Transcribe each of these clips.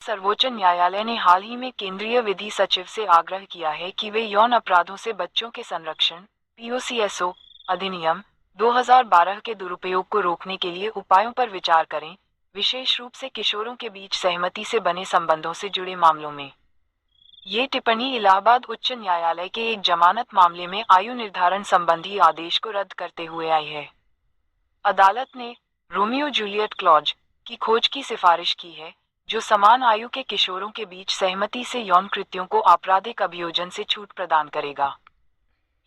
सर्वोच्च न्यायालय ने हाल ही में केंद्रीय विधि सचिव से आग्रह किया है कि वे यौन अपराधों से बच्चों के संरक्षण (पीओसीएसओ) अधिनियम 2012 के दुरुपयोग को रोकने के लिए उपायों पर विचार करें, विशेष रूप से किशोरों के बीच सहमति से बने संबंधों से जुड़े मामलों में। ये टिप्पणी इलाहाबाद उच्च न्यायालय के एक जमानत मामले में आयु निर्धारण संबंधी आदेश को रद्द करते हुए आई है। अदालत ने रोमियो जूलियट क्लॉज की खोज की सिफारिश की है, जो समान आयु के किशोरों के बीच सहमति से यौन कृत्यों को आपराधिक अभियोजन से छूट प्रदान करेगा।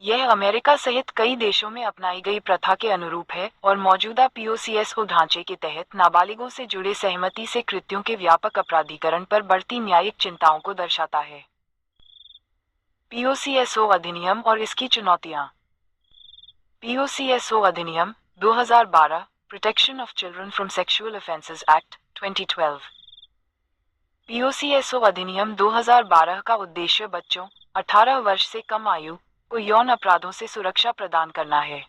यह अमेरिका सहित कई देशों में अपनाई गई प्रथा के अनुरूप है और मौजूदा पीओसीएसओ ढांचे के तहत नाबालिगों से जुड़े सहमति से कृत्यों के व्यापक अपराधीकरण पर बढ़ती न्यायिक चिंताओं को दर्शाता है। पीओसीएसओ अधिनियम और इसकी चुनौतियां। पीओसीएसओ अधिनियम 2012 protection of children from sexual offences act 2012। POCSO अधिनियम 2012 का उद्देश्य बच्चों 18 वर्ष से कम आयु को यौन अपराधों से सुरक्षा प्रदान करना है।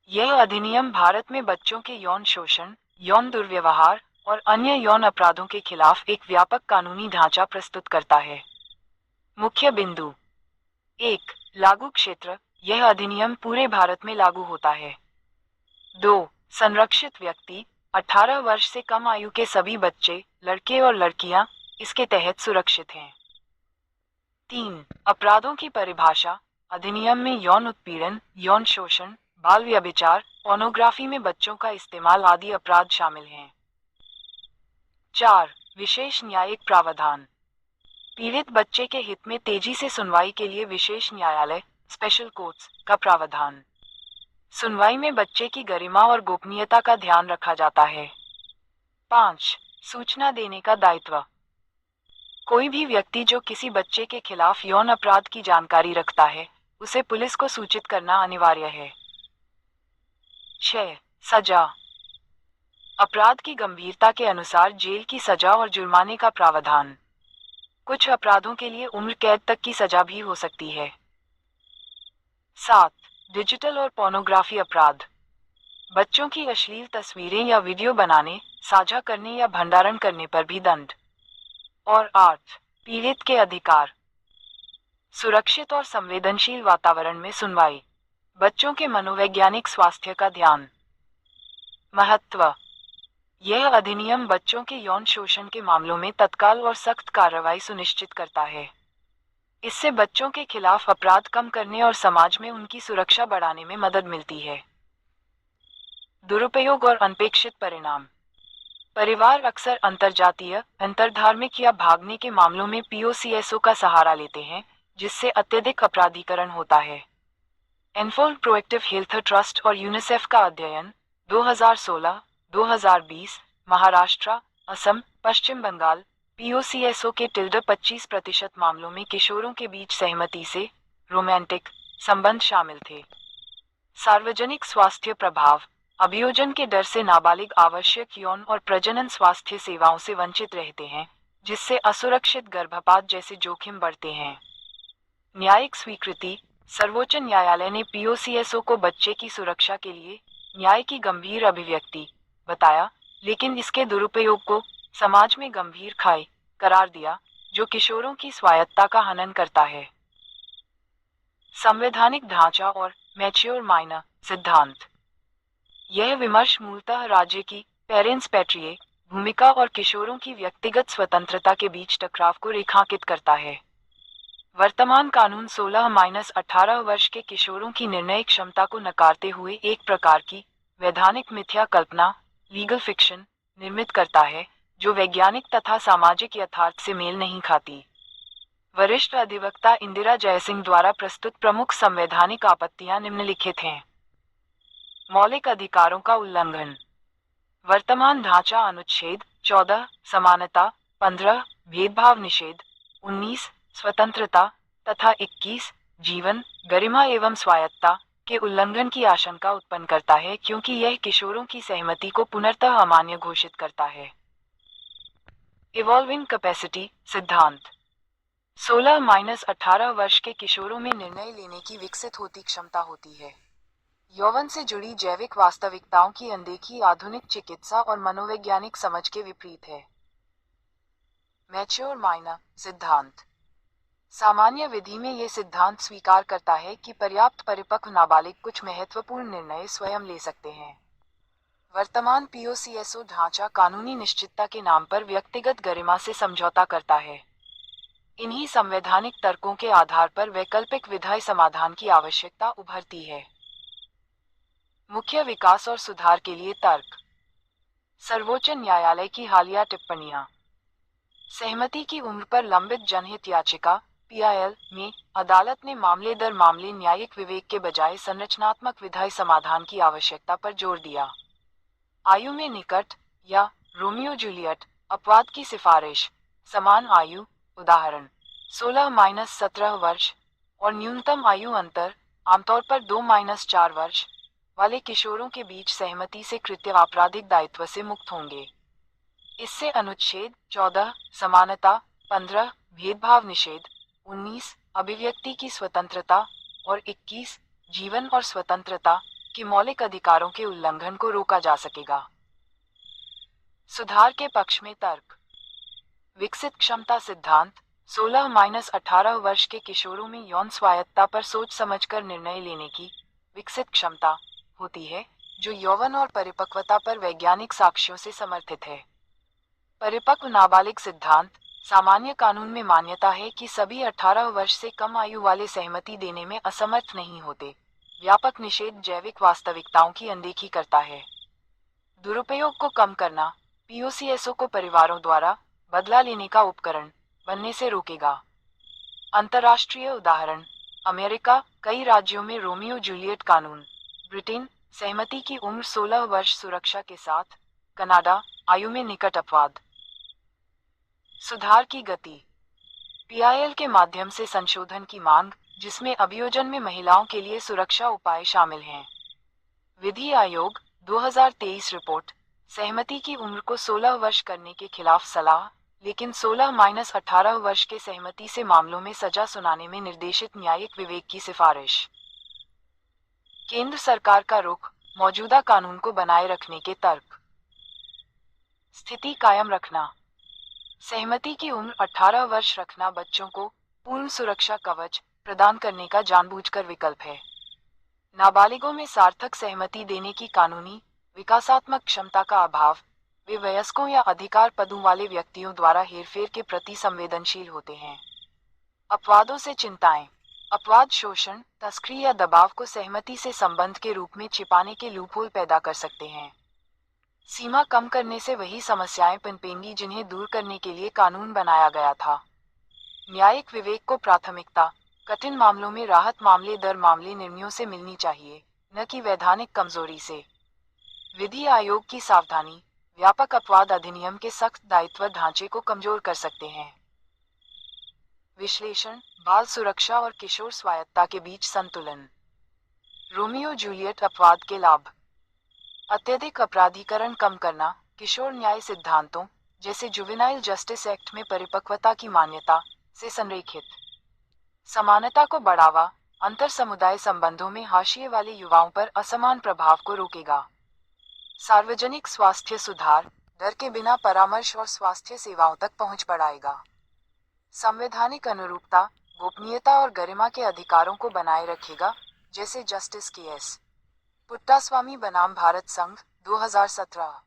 यह अधिनियम भारत में बच्चों के यौन शोषण, यौन दुर्व्यवहार और अन्य यौन अपराधों के खिलाफ एक व्यापक कानूनी ढांचा प्रस्तुत करता है। मुख्य बिंदु। 1. लागू क्षेत्र। यह अधिनियम पूरे भारत में लागू होता है। 2. संरक्षित व्यक्ति। 18 वर्ष से कम आयु के सभी बच्चे, लड़के और लड़कियां, इसके तहत सुरक्षित हैं। 3. अपराधों की परिभाषा। अधिनियम में यौन उत्पीड़न, यौन शोषण, बाल व्यभिचार, पोर्नोग्राफी में बच्चों का इस्तेमाल आदि अपराध शामिल हैं। 4. विशेष न्यायिक प्रावधान। पीड़ित बच्चे के हित में तेजी से सुनवाई के लिए विशेष न्यायालय स्पेशल कोर्ट्स का प्रावधान। सुनवाई में बच्चे की गरिमा और गोपनीयता का ध्यान रखा जाता है। 5. सूचना देने का दायित्व। कोई भी व्यक्ति जो किसी बच्चे के खिलाफ यौन अपराध की जानकारी रखता है, उसे पुलिस को सूचित करना अनिवार्य है। 6. सजा। अपराध की गंभीरता के अनुसार जेल की सजा और जुर्माने का प्रावधान। कुछ अपराधों के लिए उम्र कैद तक की सजा भी हो सकती है। 7. डिजिटल और पोर्नोग्राफी अपराध। बच्चों की अश्लील तस्वीरें या वीडियो बनाने, साझा करने या भंडारण करने पर भी दंड। और 8. पीड़ित के अधिकार। सुरक्षित और संवेदनशील वातावरण में सुनवाई। बच्चों के मनोवैज्ञानिक स्वास्थ्य का ध्यान। महत्व। यह अधिनियम बच्चों के यौन शोषण के मामलों में तत्काल और सख्त कार्रवाई सुनिश्चित करता है। इससे बच्चों के खिलाफ अपराध कम करने और समाज में उनकी सुरक्षा बढ़ाने में मदद मिलती है। दुरुपयोग और अनपेक्षित परिणाम। परिवार अक्सर अंतरजातीय, अंतरधार्मिक या भागने के मामलों में पीओसीएसओ का सहारा लेते हैं, जिससे अत्यधिक अपराधीकरण होता है। एनफोल्ड प्रोएक्टिव हेल्थ ट्रस्ट और यूनिसेफ का अध्ययन 2016-2020 महाराष्ट्र, असम, पश्चिम बंगाल, पीओसीएसओ के 25% मामलों में किशोरों के बीच सहमति से रोमांटिक संबंध शामिल थे। सार्वजनिक स्वास्थ्य प्रभाव। अभियोजन के डर से नाबालिग आवश्यक यौन और प्रजनन स्वास्थ्य सेवाओं से वंचित रहते हैं, जिससे असुरक्षित गर्भपात जैसे जोखिम बढ़ते हैं। न्यायिक स्वीकृति। सर्वोच्च न्यायालय ने पीओसीएसओ को बच्चे की सुरक्षा के लिए न्याय की गंभीर अभिव्यक्ति बताया, लेकिन इसके दुरुपयोग को समाज में गंभीर खाई करार दिया, जो किशोरों की स्वायत्तता का हनन करता है। संवैधानिक ढांचा और मैच्योर माइनर सिद्धांत। यह विमर्श मूलतः राज्य की पेरेंट्स पैट्रिए भूमिका और किशोरों की व्यक्तिगत स्वतंत्रता के बीच टकराव को रेखांकित करता है। वर्तमान कानून 16-18 वर्ष के किशोरों की निर्णय क्षमता को नकारते हुए एक प्रकार की वैधानिक मिथ्या कल्पना लीगल फिक्शन निर्मित करता है, जो वैज्ञानिक तथा सामाजिक यथार्थ से मेल नहीं खाती। वरिष्ठ अधिवक्ता इंदिरा जयसिंह द्वारा प्रस्तुत प्रमुख संवैधानिक आपत्तियां निम्नलिखित हैं। मौलिक अधिकारों का उल्लंघन। वर्तमान ढांचा अनुच्छेद 14 समानता, 15 भेदभाव निषेध, 19 स्वतंत्रता तथा 21 जीवन, गरिमा एवं स्वायत्तता के उल्लंघन की आशंका उत्पन्न करता है, क्योंकि यह किशोरों की सहमति को पुनर्तः अमान्य घोषित करता है। इवॉल्विंग कैपेसिटी सिद्धांत। 16-18 वर्ष के किशोरों में निर्णय लेने की विकसित होती क्षमता होती है। यौवन से जुड़ी जैविक वास्तविकताओं की अनदेखी आधुनिक चिकित्सा और मनोवैज्ञानिक समझ के विपरीत है। मैच्योर माइनर सिद्धांत। सामान्य विधि में ये सिद्धांत स्वीकार करता है कि पर्याप्त परिपक्व नाबालिग कुछ महत्वपूर्ण निर्णय स्वयं ले सकते हैं। वर्तमान पीओसीएसओ ढांचा कानूनी निश्चितता के नाम पर व्यक्तिगत गरिमा से समझौता करता है। इन्हीं संवैधानिक तर्कों के आधार पर वैकल्पिक विधायी समाधान की आवश्यकता उभरती है। मुख्य विकास और सुधार के लिए तर्क। सर्वोच्च न्यायालय की हालिया टिप्पणियां। सहमति की उम्र पर लंबित जनहित याचिका पीआईएल में अदालत ने मामले दर मामले न्यायिक विवेक के बजाय संरचनात्मक विधायी समाधान की आवश्यकता पर जोर दिया। आयु में निकट या रोमियो जूलियट अपवाद की सिफारिश। समान आयु उदाहरण 16-17 वर्ष और न्यूनतम आयु अंतर आमतौर पर 2-4 वर्ष वाले किशोरों के बीच सहमति से कृत्य आपराधिक दायित्व से मुक्त होंगे। इससे अनुच्छेद 14 समानता, 15 भेदभाव निषेध, 19 अभिव्यक्ति की स्वतंत्रता और 21 जीवन और स्वतंत्रता के मौलिक अधिकारों के उल्लंघन को रोका जा सकेगा। सुधार के पक्ष में तर्क। विकसित क्षमता सिद्धांत 16-18 वर्ष के किशोरों में यौन स्वायत्तता पर सोच समझकर निर्णय लेने की विकसित क्षमता होती है, जो यौवन और परिपक्वता पर वैज्ञानिक साक्ष्यों से समर्थित है। परिपक्व नाबालिग सिद्धांत सामान्य कानून में मान्यता है कि सभी 18 वर्ष से कम आयु वाले सहमति देने में असमर्थ नहीं होते। व्यापक निषेध जैविक वास्तविकताओं की अनदेखी करता है। दुरुपयोग को कम करना पीओसीएसओ को परिवारों द्वारा बदला लेने का उपकरण बनने से रोकेगा। अंतर्राष्ट्रीय उदाहरण अमेरिका, कई राज्यों में रोमियो जूलियट कानून। ब्रिटेन, सहमति की उम्र 16 वर्ष सुरक्षा के साथ। कनाडा, आयु में निकट अपवाद। सुधार की गति। पीआईएल के माध्यम से संशोधन की मांग, जिसमें अभियोजन में महिलाओं के लिए सुरक्षा उपाय शामिल हैं। विधि आयोग 2023 रिपोर्ट। सहमति की उम्र को 16 वर्ष करने के खिलाफ सलाह, लेकिन 16-18 वर्ष के सहमति से मामलों में सजा सुनाने में निर्देशित न्यायिक विवेक की सिफारिश। केंद्र सरकार का रुख, मौजूदा कानून को बनाए रखने के तर्क। स्थिति कायम रखना। सहमति की उम्र 18 वर्ष रखना बच्चों को पूर्ण सुरक्षा कवच प्रदान करने का जानबूझकर विकल्प है। नाबालिगों में सार्थक सहमति देने की कानूनी विकासात्मक क्षमता का अभाव, वे वयस्कों या अधिकार पदों वाले व्यक्तियों द्वारा हेरफेर के प्रति संवेदनशील होते हैं। अपवादों से चिंताएं। अपवाद शोषण, तस्करी या दबाव को सहमति से संबंध के रूप में छिपाने के लूपहोल पैदा कर सकते हैं। सीमा कम करने से वही समस्याएं पनपेंगी जिन्हें दूर करने के लिए कानून बनाया गया था। न्यायिक विवेक को प्राथमिकता, कठिन मामलों में राहत मामले दर मामले निर्णयों से मिलनी चाहिए, न कि वैधानिक कमजोरी से। विधि आयोग की सावधानी, व्यापक अपवाद अधिनियम के सख्त दायित्व ढांचे को कमजोर कर सकते हैं। विश्लेषण, बाल सुरक्षा और किशोर स्वायत्तता के बीच संतुलन। रोमियो जूलियट अपवाद के लाभ। अत्यधिक अपराधीकरण कम करना, किशोर न्याय सिद्धांतों जैसे जुवेनाइल जस्टिस एक्ट में परिपक्वता की मान्यता से संरेखित। समानता को बढ़ावा, अंतर समुदाय संबंधों में हाशिए वाले युवाओं पर असमान प्रभाव को रोकेगा। सार्वजनिक स्वास्थ्य सुधार, डर के बिना परामर्श और स्वास्थ्य सेवाओं तक पहुंच बढ़ाएगा। संवैधानिक अनुरूपता, गोपनीयता और गरिमा के अधिकारों को बनाए रखेगा, जैसे जस्टिस के.एस. पुट्टास्वामी बनाम भारत संघ 2017।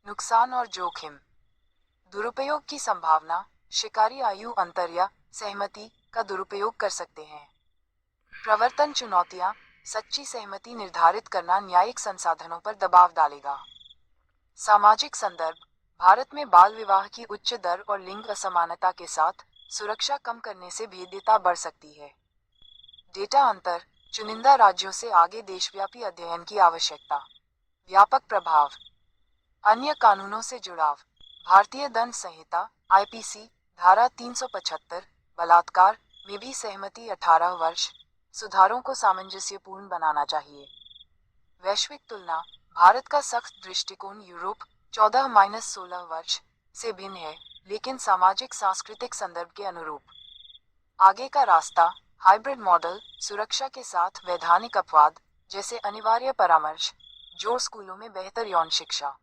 नुकसान और जोखिम। दुरुपयोग की संभावना, शिकारी आयु अंतर या सहमति का दुरुपयोग कर सकते हैं। प्रवर्तन चुनौतियां, सच्ची सहमति निर्धारित करना न्यायिक संसाधनों पर दबाव डालेगा। सामाजिक संदर्भ, भारत में बाल विवाह की उच्च दर और लिंग असमानता के साथ सुरक्षा कम करने से भेद्यता बढ़ सकती है। डेटा अंतर, चुनिंदा राज्यों से आगे देशव्यापी अध्ययन की आवश्यकता। व्यापक प्रभाव। अन्य कानूनों से जुड़ाव, भारतीय दंड संहिता आईपीसी धारा 375 बलात्कार में भी सहमति 18 वर्ष सुधारों को सामंजस्यपूर्ण बनाना चाहिए। वैश्विक तुलना, भारत का सख्त दृष्टिकोण यूरोप 14-16 वर्ष से भिन्न है, लेकिन सामाजिक सांस्कृतिक संदर्भ के अनुरूप। आगे का रास्ता, हाइब्रिड मॉडल, सुरक्षा के साथ वैधानिक अपवाद जैसे अनिवार्य परामर्श, जोड़ स्कूलों में बेहतर यौन शिक्षा।